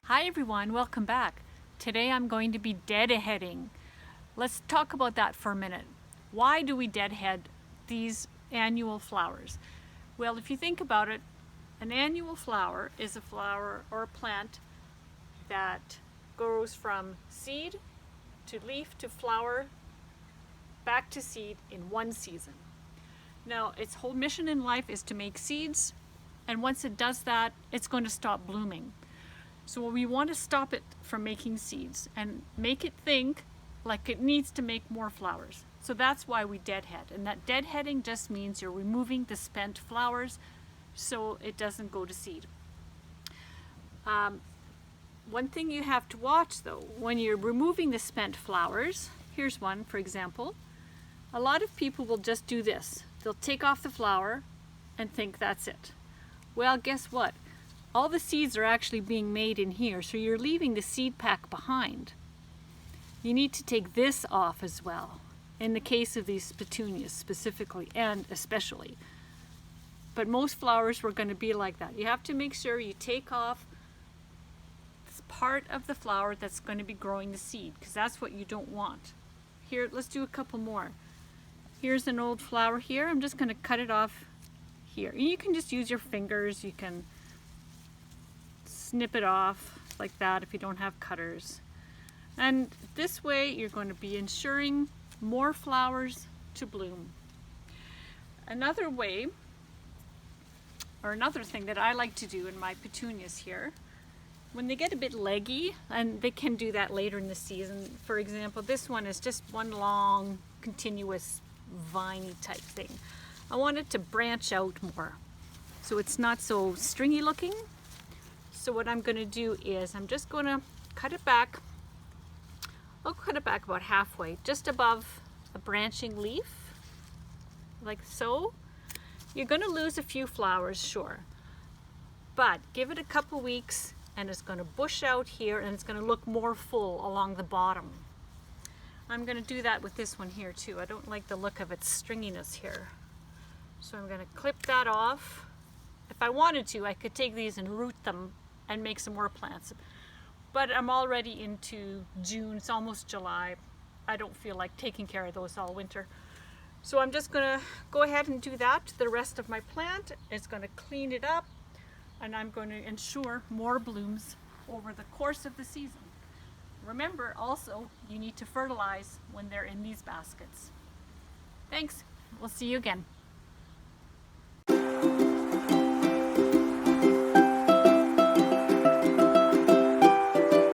Hi everyone, welcome back. Today I'm going to be deadheading. Let's talk about that for a minute. Why do we deadhead these annual flowers? Well, if you think about it, an annual flower is a flower or a plant that goes from seed to leaf to flower back to seed in one season. Now, its whole mission in life is to make seeds, and once it does that, it's going to stop blooming. So we want to stop it from making seeds and make it think like it needs to make more flowers. So that's why we deadhead. And that deadheading just means you're removing the spent flowers so it doesn't go to seed. One thing you have to watch though, when you're removing the spent flowers, here's one for example, a lot of people will just do this. They'll take off the flower and think that's it. Well, guess what? All the seeds are actually being made in here, so you're leaving the seed pack behind. You need to take this off as well, in the case of these petunias specifically and especially. But most flowers were going to be like that. You have to make sure you take off this part of the flower that's going to be growing the seed, because that's what you don't want. Here, let's do a couple more. Here's an old flower here. I'm just going to cut it off here. You can just use your fingers. You can snip it off like that if you don't have cutters. And this way you're going to be ensuring more flowers to bloom. Another way, or another thing that I like to do in my petunias here, when they get a bit leggy, and they can do that later in the season. For example, this one is just one long continuous viney type thing. I want it to branch out more so it's not so stringy looking. So what I'm going to do is I'm just going to cut it back. I'll cut it back about halfway, just above a branching leaf, like so. You're going to lose a few flowers, sure, but give it a couple weeks and it's going to bush out here and it's going to look more full along the bottom. I'm going to do that with this one here too. I don't like the look of its stringiness here. So I'm going to clip that off. If I wanted to, I could take these and root them and make some more plants. But I'm already into June, it's almost July. I don't feel like taking care of those all winter. So I'm just gonna go ahead and do that to the rest of my plant. It's gonna clean it up and I'm going to ensure more blooms over the course of the season. Remember also, you need to fertilize when they're in these baskets. Thanks, we'll see you again.